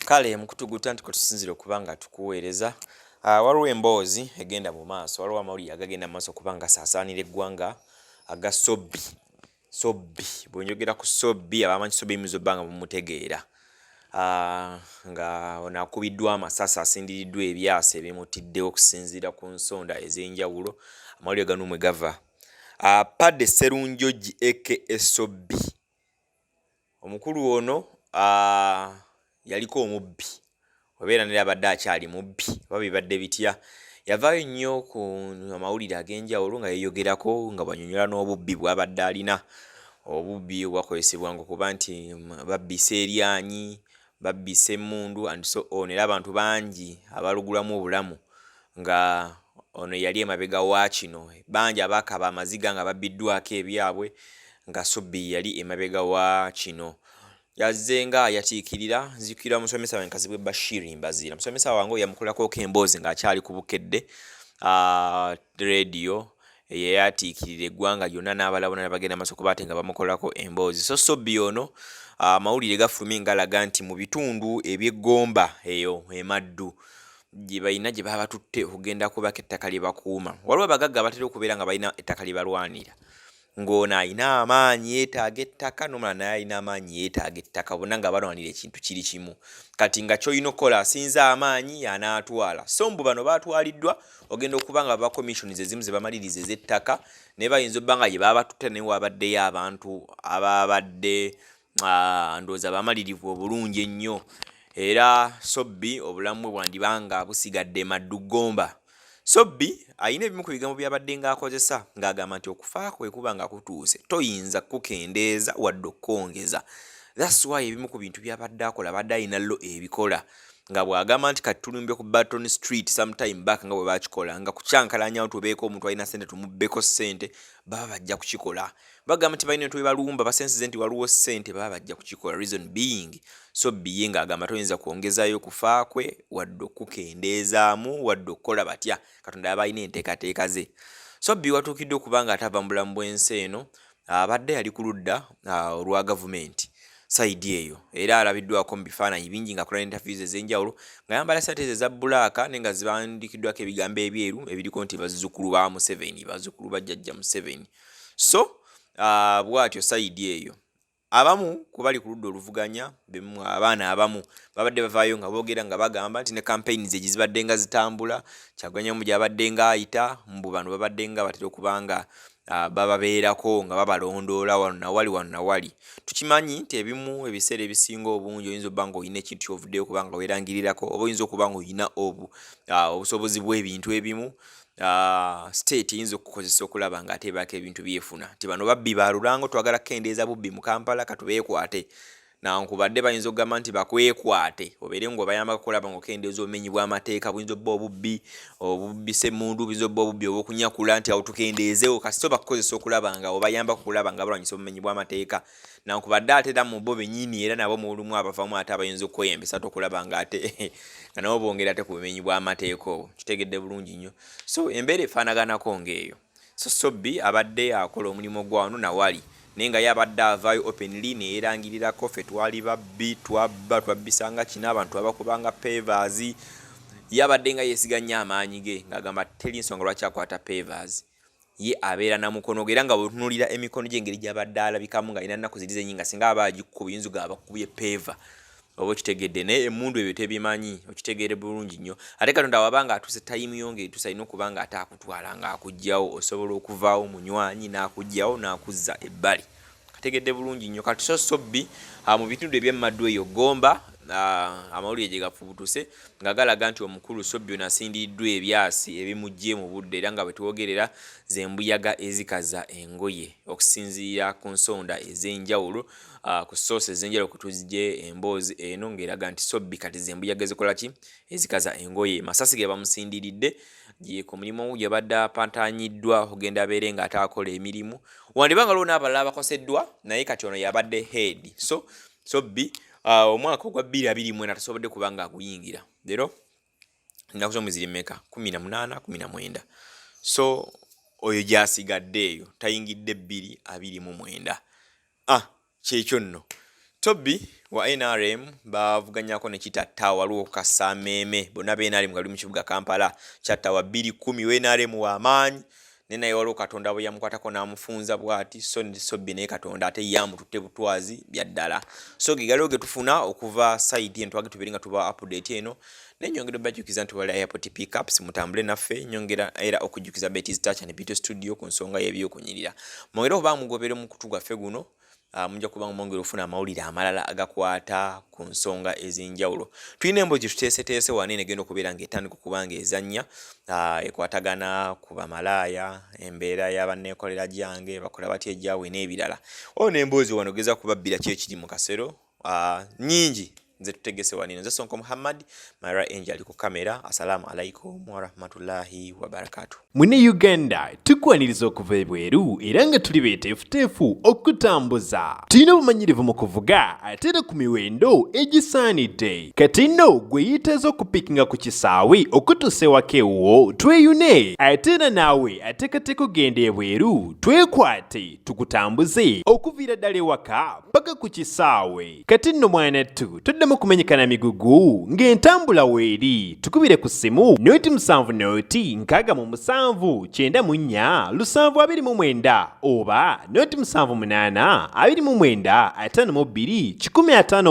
Kale mukutuguta nti kutusinzira okubanga tukuweereza waliwo emboozi egenda mu maaso, waliwo amawulire agagenda mu maaso okubanga saasaanira eggwanga aga Sobbi. Bw'enjogera ku Sobbi, abamanyi Sobbi muyinza obbanga mumutegeera. Nga ono akubiddwa amasasi, asindiriddwa ebyasa ebimutiddewo okusinziira ku nsonda ez'enjawulo. Amawulire gano mwe gava. Padde Sserunjogi aka Sobbi, omukulu ono yaliko omubbi, obeera nera abadde akyali mubbi oba bibadde bitya. Yavaayo nnyo ku amawulire ag'enjawulo nga yeeyogerako nga bw'annyonnyola n'obubbi bw'abadde alina, obubbi obwakozesebwanga okuba nti babbisa eryanyi, babbisa emmundu and so on, era abantu bangi abalugulamu obulamu nga ono yali emabega wa kino. Bangi abaakaba amaziga nga babbiddwako ebyabwe nga Sobbi yali emabega wa kino. Yazze nga yatiikirira, nzikira musomesa wange Kazibwe Bashir Mbazira. Musomesa wange yamukolako emboozi ng'akyali ku Bukedde radio, yatiikirira eggwanga lyonna n'abalala bonna bagenda maaso kuba ate nga bamukolako emboozi. So Sobbi ono amawulire gafulumye ngalaga nti mu bitundu eby'eggomba eyo emaddu gye balina gye baba batutte okugenda kubako ettaka lye bakuuma. Waliwo abagagga batera okubeera nga balina ettaka lye balwanira, ng'ono alina amaanyi yeetaaga ettaka, n'omulala naye alina amaanyi yeetaaga ettaka, bonna nga balwanira ekintu kiri kimu. Kati nga ky'olina okukola asinze amaanyi y'anaatwala. So mbu bano baatwaliddwa ogenda okuba nga baba commissions ezimu ze bamaliriza ez'ettaka, naye bayinza obba nga gye baba batutte naye wabaddeyo abantu ababadde ndowooza bamalirivu obulungi ennyo. Era Sobbi obulamu bwe bwandibanga busigadde maddu ggomba. Sobbi alina ebimu ku bigambo by'abadde ng'akozesa ng'agamba nti okufa kwe kuba nga kutuuse, toyinza kukendeeza wadde okwongeza. That's why ebimu ku bintu by'abadde akola abadde alina lo ebikola, nga bw'agamba nti kati tulumbe ku Barton Street sometime back nga bwe bakikola, nga kucyankalanyawo tubeeko omuntu alina ssente tumubbeko ssente, baba bajja kukikola. Bagamba nti balina ebintu bye balumba basensize nti waliwo ssente, baba bajja kukikola. Reason being Sobbi ye ng'agamba toyinza kwongezayo kufa kwe wadde okukendeezaamu wadde okukola batya. Katonda yaba alina enteekateeka ze. Sobbi watuukiddwa okuba nga atava mu bulamu bw'ensi eno, abadde yali ku ludda olwa gavumenti sayidi eyo, era alabiddwako mu bifaananyi bingi ng'akola interviews ez'enjawulo ng'ayambala ssaati ezo eza bbulaaka naye nga ziwandiikiddwako ebigambo ebyeru ebiriko nti bazzukulu ba Museveni, bazzukulu ba jjajja Museveni. So bw'atyo sayidi eyo. Abamu ku bali ku ludda oluvuganya, abaana abamu babadde bavaayo nga boogera nga bagamba nti ne campaigns ze zibadde nga zitambula, Kyagulanyi mu gy'abadde ng'ayita, mbu bano babadde nga batera okubanga bababeerako nga babalondoola wano na wali. Tukimanyi nti ebimu ebiseera ebisinga obungi oyinza obba nga olina ekintu ky'ovuddeyo okuba nga weerangirirako, oba oyinza okuba nga olina obusobozi bw'ebintu ebimu. State eyinza okukozesa okulaba ng'ateebako ebintu byefuna. Nti bano babbi ba Lulango, twagala kukendeeza bubbi mu Kampala, katubeekwate. Nankubadde bayinza okugamba nti bakwekwate, obeere ng'obayambako okulaba ng'okendeeza obumenyi bw'amateeka, buyinza obba obubbi, obubbisa emmundu, buyinza obba obubbi obw'okunyakula, nti awo tukendeezeewo. Kasito bakukozesa okulaba nga obayambako okulaba nga balwanyisa obumenyi bw'amateeka. Nankubadde ate era mu bo bennyini era nabo mulimu abavamu ate abayinza okweyambisa okulaba ng'ate nga nabo bongera ate ku bumenyi bw'amateeka obwo. Kitegedde bulungi nnyo. So embeera efaanaganako ng'eyo. So Sobbi abadde akola omulimu gwa wano na wali, naye nga ye abadde avaayo openly ne yeerangirirako, ffe twali babbi, twabbisanga kino, abantu abakubanga pavers. Ye abadde nga yeesiga nnyo amaanyi ge ng'agamba teri nsonga lwaki akwata pavers. Ye abeera na mukono gwe, era nga bw'otunuulira emikono gye engeri gy'abadde alabikamu ng'alina nnaku ziri zennyini nga singa aba agikuba oyinza ogamba bakubye pava. Oba okitegedde, naye emmundu ebyo tebimanyi, okitegeere bulungi nnyo. Ate Katonda waba ng'atuuse time yo ng'etuusa alina okuba nga ate akutwala ng'akuggyawo, osobola okuvaawo munywanyi n'akuggyawo n'akuzza ebbali. Kategedde bulungi nnyo. Kati so Sobbi mu bitundu eby'emmaddu eyo Gomba, amawulire gye gafubutuse nga galaga nti omukulu Sobbi ono asindiriddwa ebyasi ebimuggye mu budde, era nga bwe twogerera ze mbuyaga ezikaza engoye, okusinziira ku nsonda ez'enjawulo, ku source ez'enjawulo kwe tuzigye emboozi eno ng'eraga nti Sobbi kati ze mbuyaga ezikola ki? Ezikaza engoye. Masasi ge bamusindiridde gye ku mulimu gye badde apantanyiddwa okugenda abeere ng'ate akola emirimu. Wandibanga waliwo n'abalala abakoseddwa, naye kati ono yabadde head. So Sobbi omwaka ogwa 2024 tasobodde kuba nga aguyingira. Leero ennaku z'omwezi mmeka? 18, 19. So oyo gy'asigadde eyo tayingidde 2029. Kyekyo nno Sobbi wa NRM bavuganyako ne kitatta waliwo kasameme bonna be NRM gali mu kibuga Kampala kyatta wa 210 we NRM wa maanyi ne naye waliwo Katonda bwe yamukwatako n'amufunza bwati so ndi Sobbi ne Katonda ate yamututte butwazi bya ddala so gigalo getufuna okuva side entwage tubiringa tuba update eno nenyongera bajukiza nti wala airport pickups mutambule naffe nyongera era okujukiza Betty's Touch and Beauty Studio ku nsonga y'ebyokunyirira mwongera oba mugobere mu kutuga ffe guno munja kubanga mwongera ofuna amawulire amalala agakwata ku nsonga ezinjawulo tulina emboozi tuteeseteese wanene genda okubeera ng'etandika okubanga ezannya ekwatagana ku bamalaaya embeera y'abanneekolera gyange bakola batya ejjaawe n'ebirala ono emboozi wano geza kubabbira ki ekiri mu kasero nnyingi nze tutegese wanino nze Sonko Muhammad Mara Angel ali ku kamera assalamu alaikum wa rahmatullahi wa barakatuh. Mune Uganda tukwaniriza okuva ebweru era nga tuli beeteefuteefu okutambuza tulina obumanyirivu mu kuvuga ate era ku miwendo egisaanidde kati nno gwe yeetaaza okupikinga ku kisaawe okutuusa ewaka ewuwo tweyune ate era naawe ateekateeka ogenda ebweru twekwate tukutambuze okuviira ddala ewaka paka ku kisaawe kati nno mwanattu toddamu kumenyekana migugu ng'entambula weeri tukubire ku ssimu noti 7 noti 6 9 724 oba noti 7 8 29 52 150